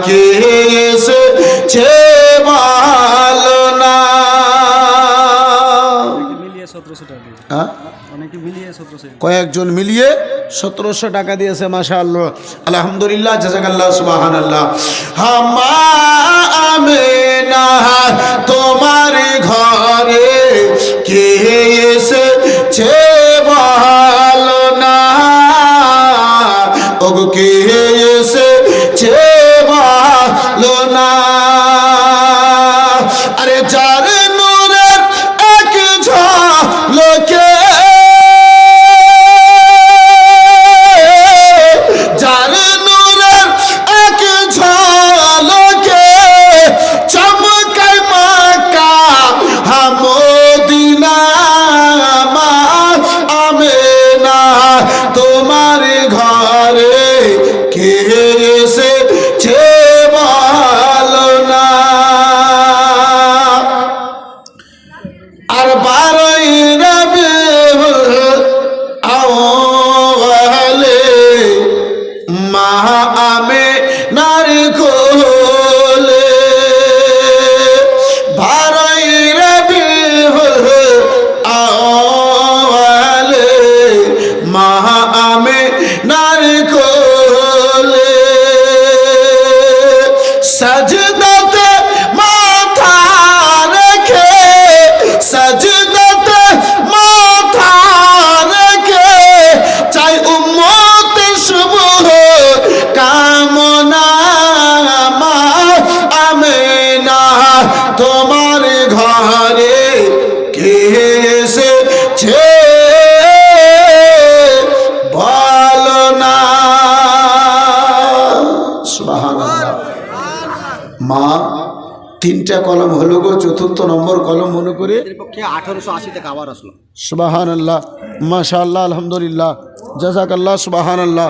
কে এসেছে ভালো না। কয়েকজন মিলিয়ে 1700 টাকা দিয়েছে। মাশাআল্লাহ, আলহামদুলিল্লাহ, জাযাকাল্লাহ, সুবহানাল্লাহ। মা আমেনা তোমার ঘরে কে এসেছে ভালো না, ওগো কে এসেছে ভালো না। আরে যার নূরের এক ঝলকে, যার নূরের এক ঝলকে চমকায় মাকা মদিনা, মা আমেনা তোমার ঘরে কে এসেছে ভালো না। আর বারোই রবিউল আউয়ালে মা আমেনার কোলে, বারোই রবিউল আউয়ালে মা আমেনার কোলে, সাজদাতে মাথা রেখে, সাজদাতে মাথা রেখে চাই উম্মতে শুভ কামনা, মা আমেনা তোমার ঘরে কে এসেছে ভালো না। সুবহানাল্লাহ। মা তিনটা কলম হলো গো, চতুর্থ নম্বর কলম মনে করে 1880 টাকা আবার আসলো। সুবহানাল্লাহ, মাশাআল্লাহ, আলহামদুলিল্লাহ, জাযাকাল্লাহ, সুবহানাল্লাহ,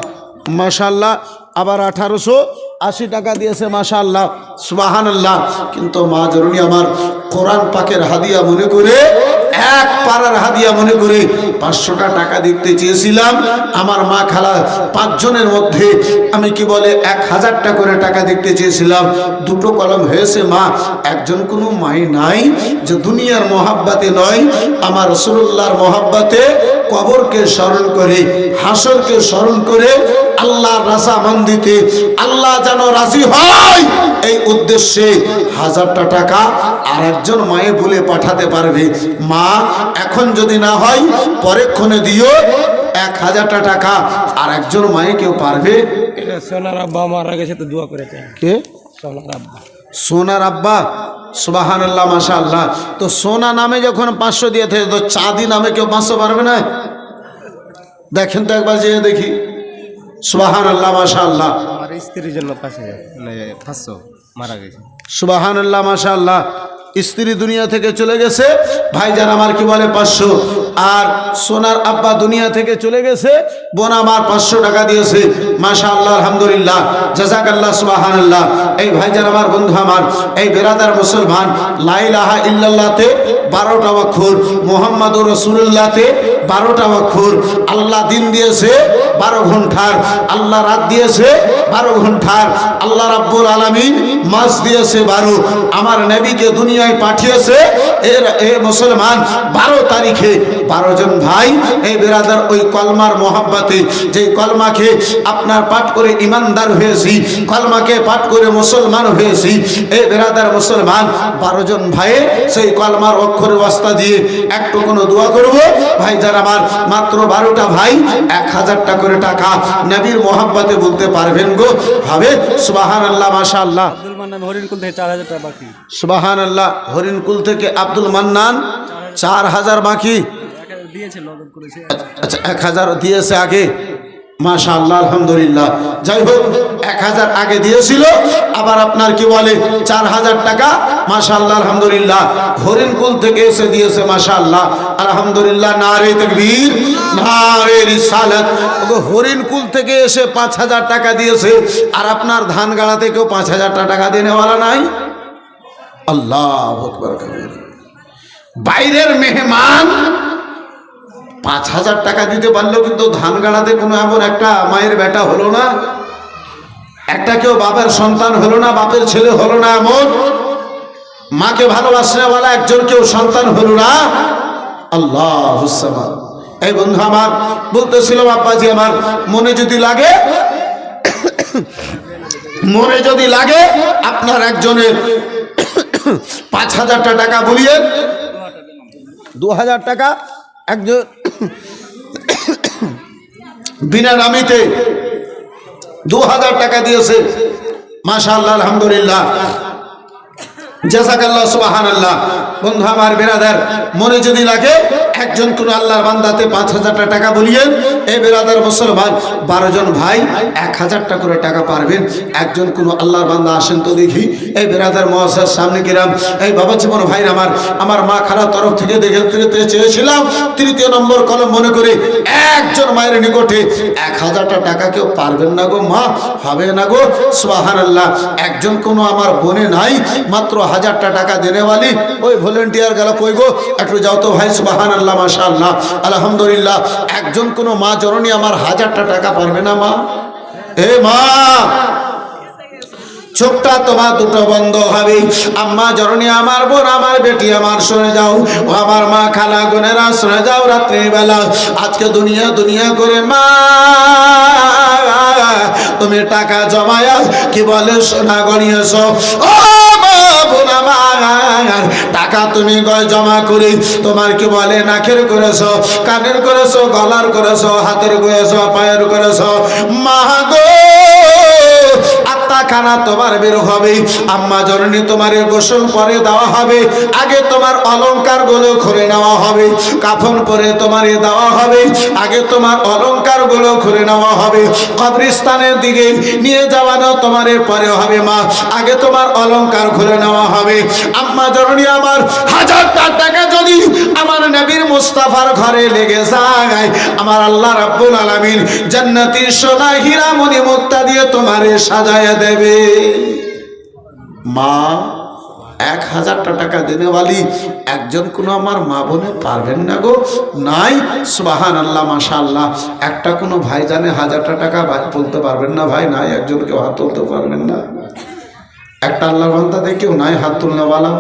মাশাআল্লাহ। আবার 1880 টাকা দিয়েছে, মাশাআল্লাহ, সুবহানাল্লাহ। কিন্তু মা জননী আমার কোরআন পাকের হাদিয়া মনে করে, এক পাড়ার হাদিয়া মনে করে 500টা টাকা দিতে চেয়েছিলাম। আমার মা খালা 5 জনের মধ্যে আমি কি বলে 1000টা করে টাকা দিতে চেয়েছিলাম। দুটো কলম হয়েছে মা। একজন কোনো মাই নাই যে দুনিয়ার মহাব্বাতে নয়, আমার রাসূলুল্লাহর মহাব্বাতে কবরকে স্মরণ করে, হাসরকে স্মরণ করে আল্লাহর রাজামন্দিতে আল্লাহ যেন রাজি হয়, এই উদ্দেশ্যে 1000টা টাকা আর একজন মায়ে বলে পাঠাতে পারবে। মা এখন যদি না হয় পরেক্ষণে দিও 1000টা টাকা আর একজন মায়ে কেউ পারবে? এটা সোনার আব্বা মারা গেছে তো দোয়া করে চাই। কে? সোনার আব্বা। সোনার আব্বা, সুবহানাল্লাহ, মাশাআল্লাহ। তো সোনা নামে যখন 500 দিয়ে থাকে, তো চাঁদি নামে কেউ 500 পারবে না? দেখেন তো একবার যেয়ে দেখি। সুবহানাল্লাহ, মাশাআল্লাহ। আমার স্ত্রীর জন্য 500 মারা গেছে। সুবহানাল্লাহ, মাশাআল্লাহ। স্ত্রী দুনিয়া থেকে চলে গেছে, ভাইজান আমার কি বলে 500। আর সোনার আব্বা দুনিয়া থেকে চলে গেছে, বোন আমার 500 টাকা দিয়েছে, মাশাআল্লাহ, আলহামদুলিল্লাহ, জাযাকাল্লাহ, সুবহানাল্লাহ। এই ভাইজান আমার, বন্ধু আমার, এই বেরাদার মুসলমান, লা ইলাহা ইল্লাল্লাহতে 12টা অক্ষর, মুহাম্মাদুর রাসূলুল্লাহতে 12টা অক্ষর। আল্লাহ দিন দিয়েছে 12 ঘন্টার, আল্লাহ রাত দিয়েছে 12 ঘন্টার, আল্লাহ রাব্বুল আলামিন মাস দিয়েছে 12। আমার নবীকে দুনিয়ায় পাঠিয়েছে এ মুসলমান 12 তারিখে। 12 জন ভাই এই বেরাদার ওই কলমার মোহাব্বতে, যে কলমাকে আপনার পাঠ করে ইমানদার হয়েছি, কলমাকে পাঠ করে মুসলমান হয়েছি, এই বেরাদার মুসলমান 12 জন ভাই সেই কলমার অক্ষরে ওয়াস্তা দিয়ে একটু কোনো দোয়া করব। ভাই যারা আমার মাত্র 12টা ভাই 1000টা করে টাকা নবীর মোহাব্বতে বলতে পারবেন গো? হবে? সুবহানাল্লাহ, মাশাআল্লাহ। আব্দুল মান্নান হরিণকুল থেকে 4000 টাকা বাকি। সুবহানাল্লাহ, হরিণকুল থেকে আব্দুল মান্নান 4000 বাকি দিয়েছে, লগন করেছে। আচ্ছা, 1000 দিয়েছে আগে, মাশাআল্লাহ, আলহামদুলিল্লাহ। যাই হোক, 1000 আগে দিয়েছিল, আবার আপনার কি বলে 4000 টাকা, মাশাআল্লাহ, আলহামদুলিল্লাহ, হরিণকুল থেকে এসে দিয়েছে, মাশাআল্লাহ, আলহামদুলিল্লাহ। নারে তাকবীর, নারে রিসালাত। হরিণকুল থেকে এসে 5000 টাকা দিয়েছে, আর আপনার ধানগাড়া থেকেও 5000 টাকা দেনেওয়ালা নাই। আল্লাহু আকবার কবীর। বাইরের মেহমান 5000 টাকা দিতে পারলো, কিন্তু ধান গাড়াতে কোনো এমন একটা মায়ের বেটা হলো না। একটা কেউ বাপের সন্তান হলো না, বাপের ছেলে হলো না, এমন মাকে ভালোবাসনেওয়ালা একজন কেউ সন্তান হলো না। আল্লাহু সামাদ। এই বন্ধু আমার বলতেছিলাম, আব্বাজি আমার মনে যদি লাগে, মনে যদি লাগে আপনার একজনের 5,000 টাকা বলিয়ে 2,000 টাকা একজন বিনা নামিতে 2,000 টাকা দিয়েছে, মাশাআল্লাহ, আলহামদুলিল্লাহ, জাযাকাল্লাহ, সুবহানাল্লাহ। বন্ধু আমার বেরাদার, মনে যদি লাগে একজন কোন আল্লাহর বান্দাতে 5,000 টাকা বলিয়ে, এই বেরাদার মুসলমান 12 জন ভাই 1,000 টাকা করে টাকা পারবেন। একজন কোন আল্লাহর বান্দা আসেন তো দেখি। এই বেরাদার মুআজ্জাজ সামনে কিরাম, এই বাবা জীবন ভাই আমার মা খালার তরফ থেকে দেখতে চেয়েছিলাম, 3য় নম্বর কলম মনে করে একজন মায়ের নিকটে 1,000 টাকা কেউ পারবেন না গো মা, হবে না গো, সুবহানাল্লাহ। একজন কোন আমার বোনে নাই, মাত্র 1,000 টাকা দেনেওয়ালি, ওই ভলেন্টিয়ার গেল কই গো, একটু যাও তো ভাই, সুবহানাল্লাহ, মাশাআল্লাহ, আলহামদুলিল্লাহ। একজন কোন মা জননী আমার 1,000 টাকা পারবে না মা? এ মা, চোখটা তোমার দুটো বন্ধ হবে। আম্মা জননী, আমার বোন, আমার বেটি আমার, শুনে যাও, ও আমার মা খালা বোনেরা শুনে যাও, রাত্রি বেলা আজকে দুনিয়া দুনিয়া করে মা তুমি টাকা জমায়া কি বলে সোনা গড়িয়েছ, ও টাকা তুমি জমা করে তোমার কি বলে নাকের করেছ, কানের করেছ, গলার করেছ, হাতের করেছ, পায়ের করেছ, মা গো খানা তোমার বের হবে। আম্মা জননী তোমার গোসল পরে দেওয়া হবে, আগে তোমার অলংকার গুলো খুলে নেওয়া হবে, কাফন পরে তোমার দেওয়া হবে, আগে তোমার অলংকার গুলো খুলে নেওয়া হবে, কবরস্থানের দিকে নিয়ে যাওয়ানো তোমার পরে হবে মা, আগে তোমার অলংকার খুলে নেওয়া হবে। আম্মা জননী আমার 1,000 টাকা যদি আমার নবীর মুস্তাফার ঘরে লেগে যায়, আমার আল্লাহ রাব্বুল আলামিন জান্নাতের সোনা হীরা মণি মুক্তা দিয়ে তোমারে সাজায়া দেবে। মা 1,000 টাকা দেনেওয়ালি একজন কোন আমার মা বোনে পারবেন না গো? নাই, সুবহানাল্লাহ, মাশাআল্লাহ। একটা কোনো ভাই জানে 1,000 টাকা তুলতে পারবেন না ভাই? নাই, একজন কেউ হাত তুলতে পারবেন না? একটা আল্লাহ বান্দা দেখেও নাই হাত তুলনেওয়ালা?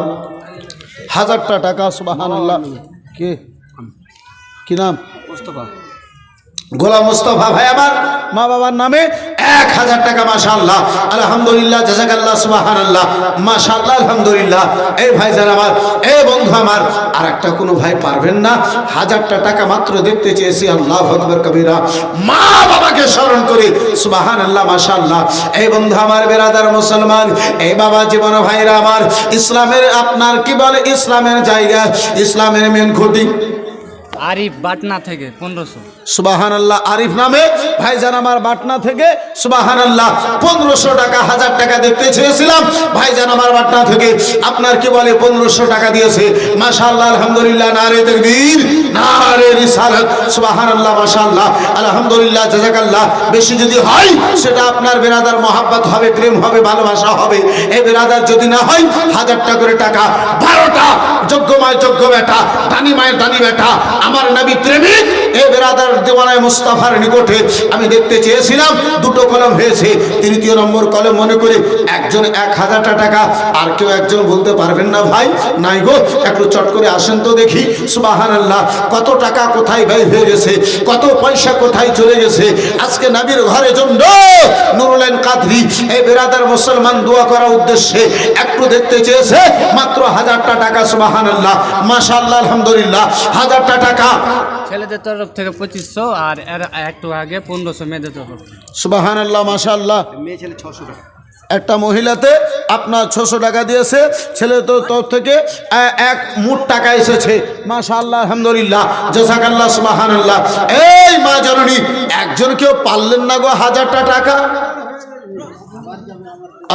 1,000 টাকা, সুবহানাল্লাহ। কি নাম? মুস্তাফা, গোলাম মুস্তাফা ভাই আমার মা বাবার নামে 1,000 টাকা, মাশাআল্লাহ, আলহামদুলিল্লাহ, জাযাকাল্লাহ, সুবহানাল্লাহ, মাশাআল্লাহ, আলহামদুলিল্লাহ। এই ভাইজান আমার, এই বন্ধু আমার, আর একটা কোনো ভাই পারবেন না? 1,000 টাকা মাত্র দেখতে চেয়েছি, আল্লাহু আকবার কবীরা, মা বাবাকে স্মরণ করে, সুবহানাল্লাহ, মাশাআল্লাহ। এই বন্ধু আমার বেরাদার মুসলমান, এই বাবা জীবন ভাইরা আমার, ইসলামের আপনার কি বলে ইসলামের জায়গা, ইসলামের মেন খুঁটি আরিফ বাটনা থেকে 1500, সুবহানাল্লাহ। আরিফ নামে ভাইজান আমার বাটনা থেকে, সুবহানাল্লাহ, 1500 টাকা, 1,000 টাকা দেখতে চেয়েছিলাম, ভাইজান আমার বাটনা থেকে আপনার কি বলে 1500 টাকা দিয়েছে, মাশাআল্লাহ, আলহামদুলিল্লাহ, নারে তাকবীর, নারে রিসালাত, সুবহানাল্লাহ, মাশাআল্লাহ, আলহামদুলিল্লাহ, জাযাকাল্লাহ। বেশি যদি হয় সেটা আপনার বেরাদার মহব্বত হবে, প্রেম হবে, ভালোবাসা হবে। এই বেরাদার যদি না হয় 1,000 টাকা করে টাকা, 12টা যোগ্য মায়ের যোগ্য বেটা, দানি মায়ের দানি বেটা, আমার নবী প্রেমিক এই বেরাদার দেওয়ানায় মুস্তাফার নিকটে আমি দেখতে চেয়েছিলাম, 2টো কলম হয়েছে, 3য় নম্বর কলম মনে করে একজন 1,000 টাকা, আর কেউ একজন বলতে পারবেন না ভাই? নাই গো, একটু চট করে আসেন তো দেখি, সুবহানাল্লাহ। কত টাকা কোথায় ব্যয় হয়ে গেছে, কত পয়সা কোথায় চলে গেছে, আজকে নবীর ঘরের জন্য নুরুল কাদরি এই বেরাদার মুসলমান দোয়া করার উদ্দেশ্যে একটু দেখতে চেয়েছে, মাত্র 1,000 টাকা, সুবহানাল্লাহ, মাশাআল্লাহ, আলহামদুলিল্লাহ, 1,000 টাকা ছেলেদের তরফ থেকে 2500, আর এর একটু আগে 1500 মেয়েদের তরফ। সুবহানাল্লাহ, মাশাআল্লাহ। মেয়ে ছেলে 600 টাকা, একটা মহিলাতে আপনার 600 টাকা দিয়েছে, ছেলে তো তরফ থেকে এক মুঠ টাকা এসেছে, মাশাআল্লাহ, আলহামদুলিল্লাহ, জাযাকাল্লাহ, সুবহানাল্লাহ। এই মা জননী, একজন কেউ পারলেন না গো 1,000 টাকা?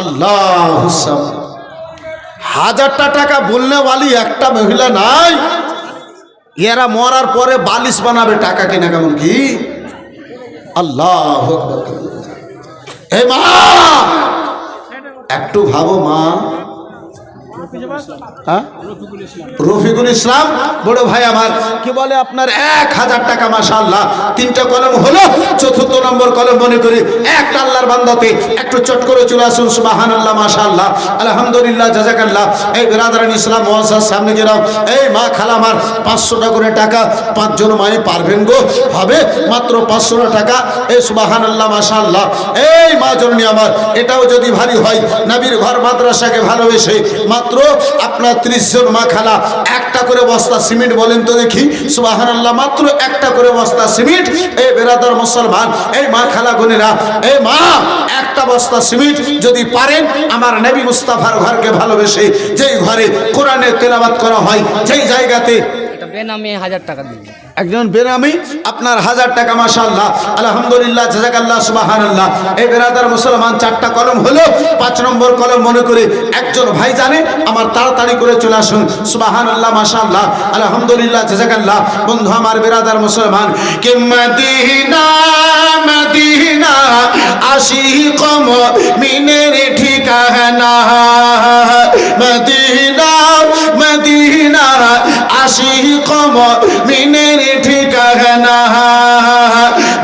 আল্লাহু সামাদ। 1,000 টাকা বললে ওয়ালি একটা মহিলা নাই? এরা মরার পরে বালিশ বানাবে টাকা কিনা, কেমন কি? আল্লাহু আকবার। এই মা একটু ভাবো মা, হ্যাঁ রফিকুল ইসলাম বড় ভাই আমার কি বলে আপনার 1000 টাকা মাশাআল্লাহ। 3টা কলম হলো, 4র্থ নম্বর কলম মনে করি একটা আল্লাহর বান্দাতে একটু চট করে চলে আসুন। সুবহানাল্লাহ মাশাআল্লাহ আলহামদুলিল্লাহ জাযাকাল্লাহ। এই বিরাদারান ইসলাম মুআজ্জাজ সামনে গেলাম। এই মা খালা আমার 500 টাকা করে টাকা 5 জন মায়ে পারবেন গো? হবে মাত্র 500 টাকা। এই সুবহানাল্লাহ মাশাআল্লাহ। এই মা জননী আমার এটাও যদি ভারী হয় নবীর ঘর মাদ্রাসাকে ভালোবেসে মাত্র আপনার 30 জন মা খালা একটা করে বস্তা সিমেন্ট বলেন তো দেখি সুবহানাল্লাহ, মাত্র একটা করে বস্তা সিমেন্ট। এই বেরাদার মুসলমান, এই মা খালা বোনেরা, এই মা একটা বস্তা সিমেন্ট যদি পারেন আমার নবী মুস্তাফার ঘরকে ভালোবেসে, যেই ঘরে কোরআনের তেলাওয়াত করা হয়, যেই জায়গাতে এটা বেনামে 1000 টাকা দিন। একজন বেনামি আপনার 1000 টাকা মাশাআল্লাহ আলহামদুলিল্লাহ জাযাকাল্লাহ সুবহানাল্লাহ। এই বেরাদার মুসলমান 4টা কলম হলো, 5 নম্বর কলম মনে করে একজন ভাই জানে আমার তাড়াতাড়ি করে চলে আসুন। সুবহানাল্লাহ মাশাআল্লাহ আলহামদুলিল্লাহ জাযাকাল্লাহ। বন্ধু আমার বেরাদার মুসলমান কে মদিনা মদিনা আশিক মুমিনের ঠিকানা, মদিনা মদিনা আশিক মুমিনের ঠিকানা।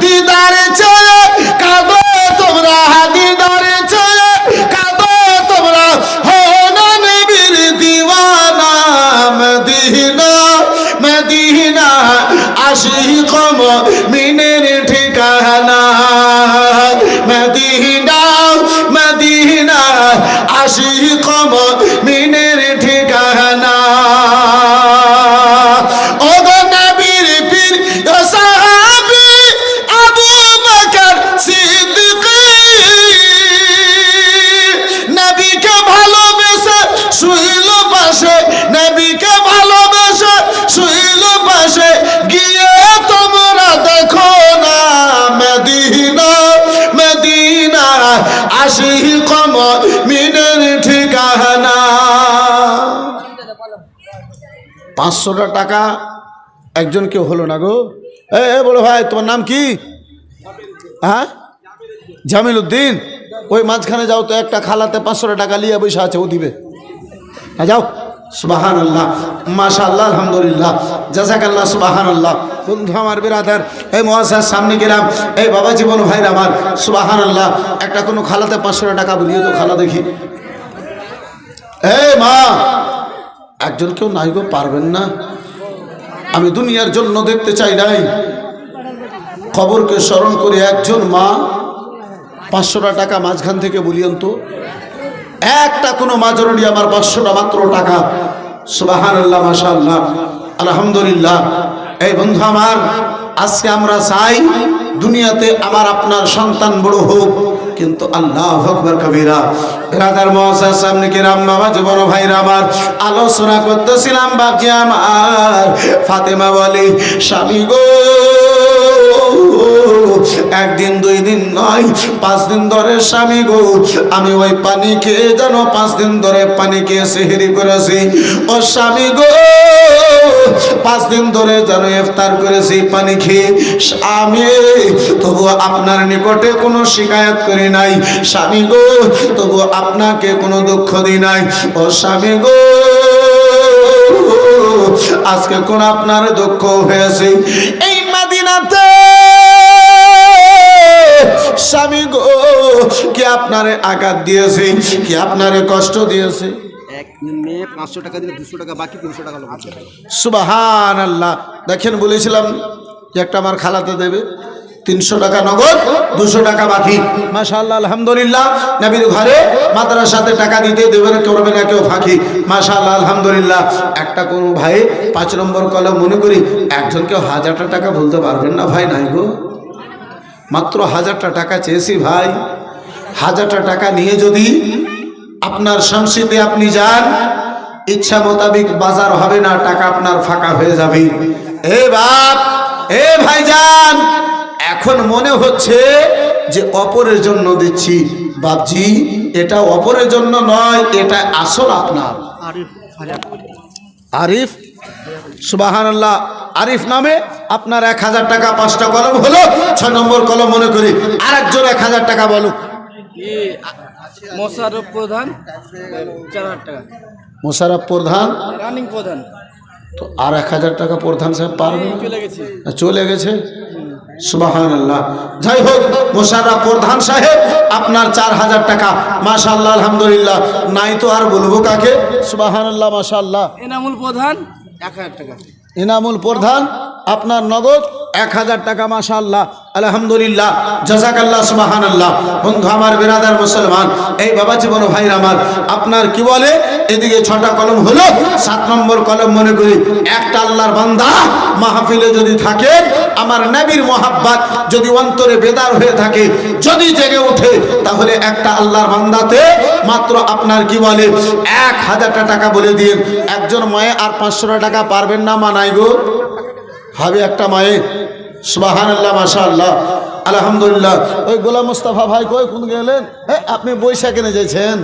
দিদার চেয়ে কাঁদো তোমরা, দিদার চেয়ে কাঁদো তোমরা, হো না নবীর দিওয়ানা। মদিনা মদিনা আশিক মুমিনের ঠিকানা, মদিনা মদিনা আশিক মুমিনের ঠিকানা। আশিক মুমিনের ঠিকানা। 500 টাকা একজন কেউ হলো না গো। এ বলো ভাই তোমার নাম কি? হ্যাঁ জামিল উদ্দিন। ওই মাঝখানে যাও তো, একটা খালাতে 500 টাকা লিয়ে বসে আছে, ও দিবে। হ্যাঁ যাও। সুবহানাল্লাহ মাশাআল্লাহ আলহামদুলিল্লাহ জাযাকাল্লাহ সুবহানাল্লাহ। বন্ধু আমার বিরাদার এই মুআজ্জাজ সামনে গেলাম। এই বাবা জীবন ভাইরা আমার সুবহানাল্লাহ, একটা কোনো খালাতে 500 টাকা বলিয়ে তো খালা দেখি। এই মা একজন কেউ নাই গো, পারবেন না? আমি দুনিয়ার জন্য দেখতে চাই নাই, খবরকে স্মরণ করে একজন মা 500 টাকা মাঝখান থেকে বলিয়েন তো। একটা কোনো মাজরণী আমার 500 মাত্র টাকা। সুবহানাল্লাহ মাশাআল্লাহ আলহামদুলিল্লাহ। এই বন্ধু আমার আজকে আমরা চাই দুনিয়াতে আমার আপনার সন্তান বড় হোক, কিন্তু আল্লাহু আকবার কবীরা। বিরাদার মুআজ্জাজ সামনে কিরাম বাবা জীবন ভাইরা আমার আলোচনা করতেছিলাম। বাপজি আমার ফাতেমা বলে স্বামী গো, একদিন 2 দিন নয় 5 দিন ধরে স্বামী গো আমি ওই পানি খেয়ে যেন 5 দিন ধরে পানি খেয়ে সেহরি করেছি। ও স্বামী গো 5 দিন ধরে যেন ইফতার করেছি পানি খেয়ে। আমি তবু আপনার নিকটে কোনো শিকায়ত করি নাই স্বামী গো, তবু আপনাকে কোনো দুঃখ দিই নাই। ও স্বামী গো আজকে কোন আপনার দুঃখ হয়েছে? এই মদিনাতে স্বামী গো কি আপনারে আঘাত দিয়েছে, কি আপনারে কষ্ট দিয়েছে? এক মেয়ে 500 টাকা দিলে 200 টাকা বাকি 300 টাকা লোক। সুবহানাল্লাহ। দেখেন বলেছিলাম যে একটা আমার খালাতে দেবে 300 টাকা নগদ, 200 টাকা বাকি। মাশাআল্লাহ আলহামদুলিল্লাহ। নবীর ঘরে মাদ্রাসাতে টাকা দিতে দেবে না, করবে না কেউ ফাঁকি। মাশাআল্লাহ আলহামদুলিল্লাহ। একটা কোন ভাই 5 নম্বর কলম মনে করি একজনকে 1000 টাকা বলতে পারবেন না ভাই? নাই গো, মাত্র 1000 টাকা চেয়েছি ভাই। 1000 টাকা নিয়ে যদি আপনার শামসিতে আপনি যান, ইচ্ছা মোতাবেক বাজার হবে না, টাকা আপনার ফাঁকা হয়ে যাবে। এ বাপ, এ ভাইজান, এখন মনে হচ্ছে যে অপরের জন্য দিচ্ছি। বাপজি এটা অপরের জন্য নয়, এটা আসল আপনার। আরিফ সুবহানাল্লাহ। আরিফ নামে আপনার 1000 টাকা 5টা কলম হলো। 6 নম্বর কলম মনে করি আরেকজন 1000 টাকা বলো। মোশাররফ প্রধান 4000 টাকা। মোশাররফ প্রধান রানিং প্রধান তো আর 1000 টাকা প্রধান সাহেব পারবে না? চলে গেছে। চলে গেছে। সুবহানাল্লাহ। যাই হোক, মোশাররফ প্রধান সাহেব আপনার 4000 টাকা। মাশাআল্লাহ, আলহামদুলিল্লাহ। নাই তো আর বলবো কাকে। সুবহানাল্লাহ, মাশাআল্লাহ। এনামুল প্রধান 1000 টাকা। ইনামুল প্রধান আপনার নগদ 1000 টাকা। মাশাআল্লাহ, আলহামদুলিল্লাহ, জাযাকাল্লাহ, সুবহানাল্লাহ। বন্ধু আমার, বিরাদার মুসলমান, এই বাবা জীবন ভাই আমার, আপনার কি বলে, এদিকে 6টা কলম হলো, 7 নম্বর কলম মনে করি একটা আল্লাহর বান্দা মাহফিলে যদি থাকে, আমার নবীর মোহাব্বত যদি অন্তরে বেদার হয়ে থাকে, যদি জেগে ওঠে, তাহলে একটা আল্লাহর বান্দাতে মাত্র আপনার কি বলে 1000 টাকা বলে দিন। একজন মায়ে আর 500 টাকা পারবেন না? মানাই গো, হবে একটা মায়ে। সুবহানাল্লাহ, মাশাআল্লাহ, আলহামদুলিল্লাহ। ওই গোলাম মুস্তাফা ভাই কই কোন গেলেন? আপনি বৈশা কেনে যাচ্ছেন?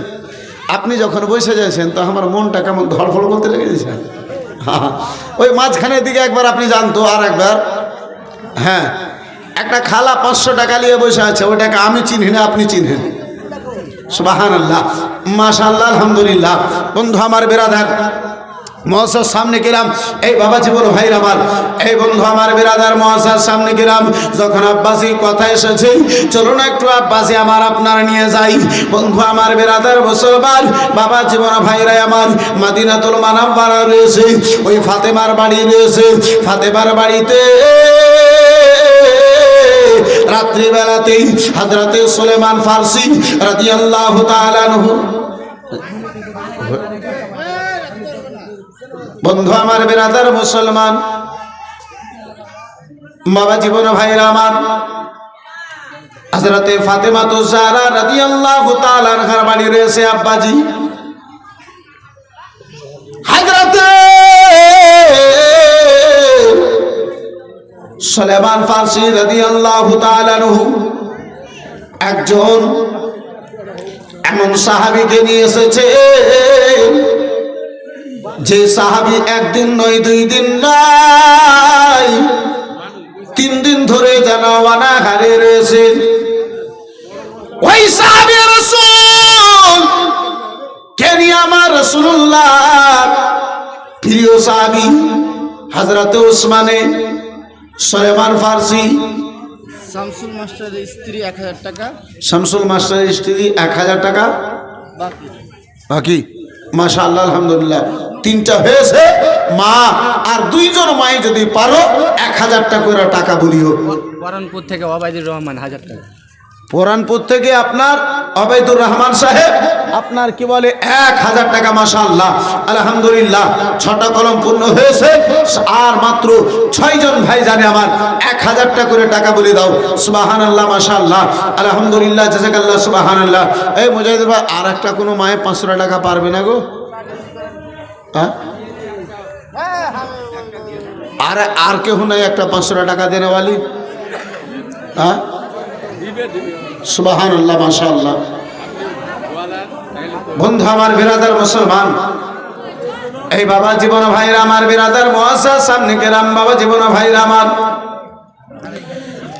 আপনি যখন বসে যাচ্ছেন তো আমার মনটা কেমন ধড়ফড় করতে লেগে যাচ্ছে। ওই মাঝখানের দিকে একবার আপনি জানতো, আর একবার, হ্যাঁ, একটা খালা 500 টাকা নিয়ে বসে আছে, ওইটাকে আমি চিনি না, আপনি চিনেন। সুবহানাল্লাহ, মাশাআল্লাহ, আলহামদুলিল্লাহ। বন্ধু আমার, বিরাদার মহাশার সামনে গেলাম, এই বাবা জীবন ভাইর আমার, এই বন্ধু আমার, বিরাদার মহাশার সামনে গেলাম, যখন আব্বাসি কথা এসেছে, চলো না একটু আব্বাসি আমার আপনার নিয়ে যাই। বন্ধু আমার, বিরাদার মুসলমান, বাবা জীবন ভাইরা আমার, মদিনাতুল মুনাওয়ারা রয়েছে, ওই ফাতেমার বাড়ি রয়েছে, ফাতেমার বাড়িতে রাত্রিবেলাতেই হযরতে সুলাইমান ফারসি রাদিয়াল্লাহু তাআলা আনহু, বন্ধু আমার, বিরাদার মুসলমান, বাবা জীবন ভাইরা আমার, হযরতে ফাতেমা তো জাহরা রাদিয়াল্লাহু তাআলা আনহার বাড়ি রয়েছে আব্বাজি। হযরতে সুলাইমান ফারসি রাদিয়াল্লাহু তাআলা আনহু একজন এমন সাহাবীকে নিয়ে এসেছে, যে সাহাবী একদিন নয়, 2 দিন নয়, 3 দিন ধরে যেন অনাহারে রয়েছে। ওই সাহাবী রাসূল কে নিয়ে আমার রাসূলুল্লাহ প্রিয় সাহাবী হযরত উসমানে সুলাইমান ফারসি, শামসুল মাস্টারের স্ত্রী 1000 টাকা, শামসুল মাস্টারের স্ত্রী 1000 টাকা বাকি। বাকি। মাশাআল্লাহ, আলহামদুলিল্লাহ, 3টা হয়েছে। মা আর 2 জন মায়ে যদি পারো 1000 টাকা করে টাকা বলিও। বরণপুর থেকে ওবায়দুর রহমান 1000 টাকা। পুরানপুর থেকে আপনার ওবায়দুর রহমান সাহেব আপনার কি বলে 1000 টাকা। মাশাআল্লাহ, আলহামদুলিল্লাহ, 6টা কলম পূর্ণ হয়েছে, আর মাত্র 6 জন ভাই জানে আমার 1000 টাকা করে টাকা বলে দাও। সুবহানাল্লাহ, মাশাআল্লাহ, আলহামদুলিল্লাহ, জাযাকাল্লাহ, সুবহানাল্লাহ। এই মুজাহিদুর ভাই, আর একটা কোনো মায়ে 500 টাকা পারবে না গো? হ্যাঁ, আর কেউ নাই একটা 500 টাকা দেনেওয়ালি? হ্যাঁ, সুবহানাল্লাহ, মাশাআল্লাহ। বন্ধু আমার, বিরাদার মুসলমান, এই বাবা জীবন ভাইরা আমার, বিরাদার মুআসসাস সামনে গেলাম, বাবা জীবন ভাইরা আমার,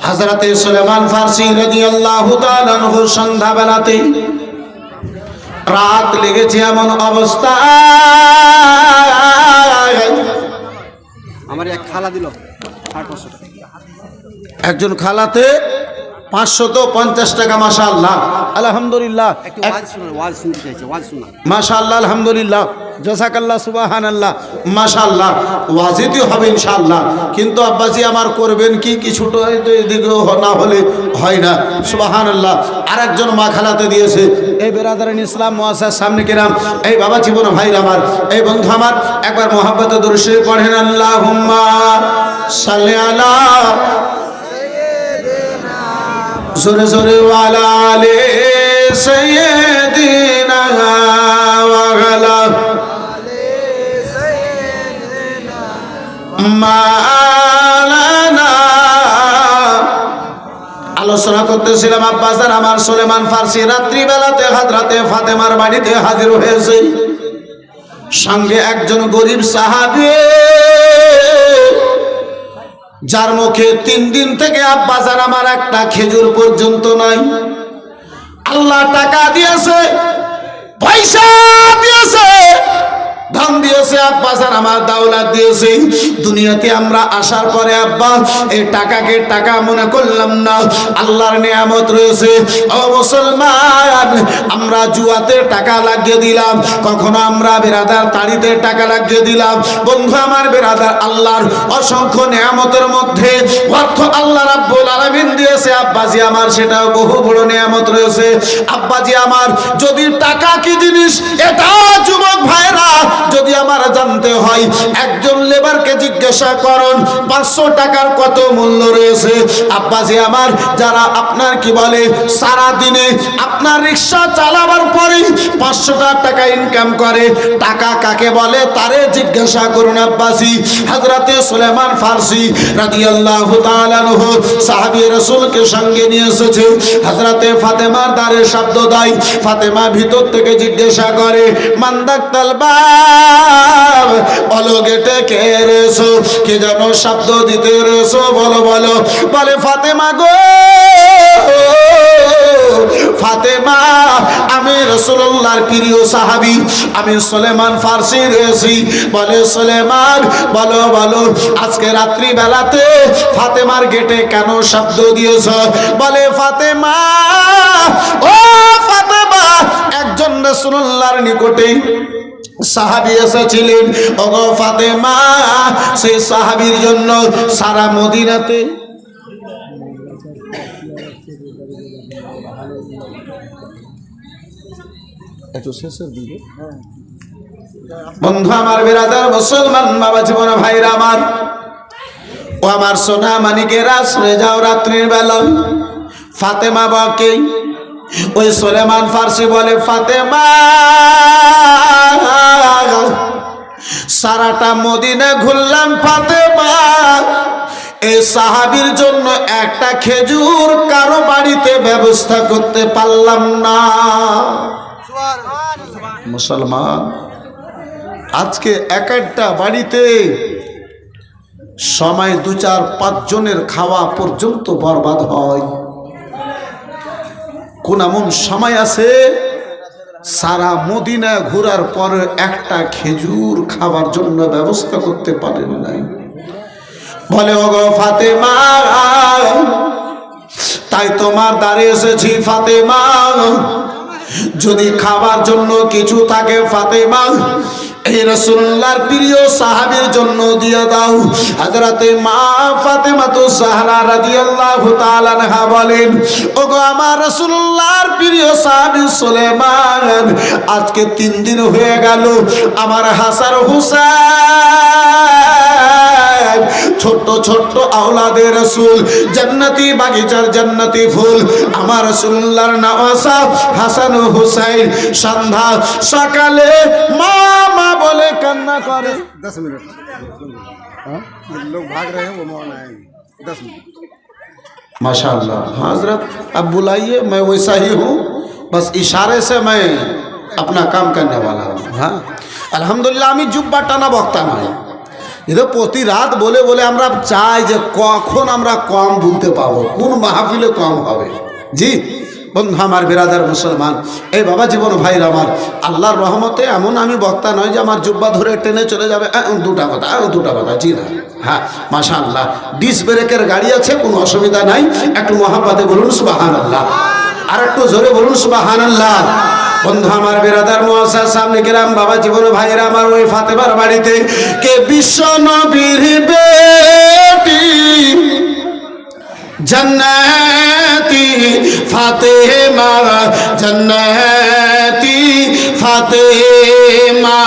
হযরতে সুলাইমান ফারসি রাদিয়াল্লাহু তাআলা আনহু সন্ধ্যাবেলাতে রাত লেগেছে এমন অবস্থা, আমার এক খালা দিল 500 টাকা। একজন খালাতে 550 টাকা। মাশাআল্লাহ, আলহামদুলিল্লাহ, একটু ওয়াজ শুনতে চাইছে, ওয়াজ শোনা। মাশাআল্লাহ, আলহামদুলিল্লাহ, জাযাকাল্লাহ, সুবহানাল্লাহ, মাশাআল্লাহ। ওয়াজিতই হবে ইনশাআল্লাহ, কিন্তু আব্বাজি আমার করবেন কি, কিছুটা এদিকে না হলে হয় না। সুবহানাল্লাহ, আরেকজন মা খালাতে দিয়েছে। এই বেরাদারিন ইসলাম মুআসসাস সামনে কিরাম, এই বাবা জীবন ভাইরা আমার, এই বন্ধু আমার, একবার মুহাব্বতে দরুদ শরীফ পড়েন, আল্লাহুম্মা সাল্লি আলা জোরে জোরে ওয়ালা আলে সাইয়্যিদিনা ওয়া আলা মাওলানা। আলোচনা করতেছিলাম আব্বাসার আমার সুলাইমান ফারসি রাত্রিবেলাতে হযরতে ফাতেমার বাড়িতে হাজির হয়েছে, সঙ্গে একজন গরিব সাহাবী, যার মুখে 3 দিন থেকে আব্বাজান আমার একটা খেজুর পর্যন্ত নাই। আল্লাহ টাকা দিয়েছে, পয়সা দিয়েছে, দিয়েছে, আব্বাজান আমার দাওলাত দিয়েছে। দুনিয়াতে আমরা আসার পরে আব্বা এই টাকাকে টাকা মনে করলাম না, আল্লাহর নিয়ামত রয়েছে। ও মুসলমান, আমরা জুয়াতে টাকা লাগিয়ে দিলাম, কখনো আমরা বেরাদার তাড়িতে টাকা লাগিয়ে দিলাম। বন্ধু আমার বেরাদার, আল্লাহর অসংখ্য নিয়ামতের মধ্যে অর্থ আল্লাহ রাব্বুল আলামিন দিয়েছে আব্বাজি আমার, সেটাও বহু বড় নিয়ামত রয়েছে। আব্বাজি আমার, যদি টাকা কি জিনিস এটা যুবক ভাইরা যদি আমার জানতে হয়, একজন লেবারকে জিজ্ঞাসা করুন 500 টাকার কত মূল্য রয়েছে। আব্বাজি আমার, যারা আপনার কি বলে সারা দিনে আপনার রিক্সা চালাবার পরে 500 টাকা ইনকাম করে, টাকা কাকে বলে তারে জিজ্ঞাসা করুন। আব্বাজি হযরতে সুলাইমান ফারসি রাদিয়াল্লাহু তাআলা আনহু সাহাবী রাসূলকে সঙ্গে নিয়ে এসেছে। হযরতে ফাতেমার দ্বারে শব্দ দেয়, ফাতেমা ভিতর থেকে জিজ্ঞাসা করে, মান্দাক তালবাব, বলো গেটে কে রয়েছো, কে যেন শব্দ দিতে রয়েছো, বলো বলো। বলে ফাতেমা গো, ফাতেমা আমি রাসূলুল্লাহর প্রিয় সাহাবী, আমি সুলাইমান ফারসি রয়েছি। বলে সুলাইমান বলো বলো, আজকে রাত্রি বেলাতে ফাতেমার গেটে কেন শব্দ দিয়েছ? বলে ফাতেমা, ও ফাতেমা, একজন রাসূলুল্লাহর নিকটে সাহাবী এসেছিলেন। ওগো ফাতেমা, সেই সাহাবীর জন্য সারা মদিনাতে বন্ধু আমার বেরাদার মুসলমান বাবা জীবন ভাইরা আমার, ও আমার সোনা মানিকেরা, শুনে যাও রাত্রির বেলা ফাতেমা বকে, ওই সুলাইমান ফারসি বলে ফাতেমা, সারাটা মদিনা ঘুরলাম ফাতেমা, এই সাহাবীর জন্য একটা খেজুর কারো বাড়িতে ব্যবস্থা করতে পারলাম না। মুসলমান, আজকে এক একটা বাড়িতে সময় 2-4-5 জনের খাওয়া পর্যন্ত বরবাদ হয়। কোন এমন সময় আছে সারা মদিনা ঘোরার পর একটা খেজুর খাবার জন্য ব্যবস্থা করতে পারেন নাই। বলে ওগো ফাতেমা, তাই তোমার দ্বারে এসেছি ফাতেমা, যদি খাবার জন্য কিছু থাকে ফাতেমা, এই রাসূলুল্লাহর প্রিয় সাহাবীর জন্য দিয়ে দাও। হযরতে মা ফাতেমা তো জাহরা রাদিয়াল্লাহু তাআলা আনহা বলেন, ওগো আমার রাসূলুল্লাহর প্রিয় সাহাবী সুলাইমান, আজকে 3 দিন হয়ে গেল আমার হাসান হুসাইন, ছোট্ট ছোট্ট আওলাদে রাসূল, জান্নাতি বাগিচার জান্নাতি ফুল, আমার রাসূলুল্লাহর নওয়াসা হাসান হুসাইন সন্ধ্যা সকালে মা মা বলে কান্না করে। 10 मिनट लोग भाग रहे हैं, वो मौन आएंगे 10 मिनट। माशाअल्लाह हजरत, अब बुलाइए, मैं वैसा ही हूँ, बस इशारे से मैं अपना काम करने वाला हूँ। हाँ আলহামদুলিল্লাহ, আমি জুব্বা টানা বক্তা নয়, এটা প্রতি রাত বলে বলে আমরা চাই যে কখন আমরা কম বলতে পাবো, কোন মাহফিলে কম হবে। জি বন্ধু আমার বিরাদার মুসলমান, এই বাবা জীবন ভাইরা আমার, আল্লাহর রহমতে এমন আমি বক্তা নয় যে আমার জুব্বা ধরে টেনে চলে যাবে দুটা কথা, জি না। হ্যাঁ মাশাআল্লাহ, ডিস্ক ব্রেকের গাড়ি আছে, কোনো অসুবিধা নাই। একটু মহাব্বতে বলুন সুবহানাল্লাহ, আর একটু জোরে বলুন সুবহানাল্লাহ। বন্ধু আমার বিরাদার মুআজ্জাজ সামনে কিরাম, বাবা জীবন ভাইরা আমার, ওই ফাতেমার বাড়িতে কে বিশ্ব নবীর বেটি जन्नती फातेमा, जन्नती फातेमा,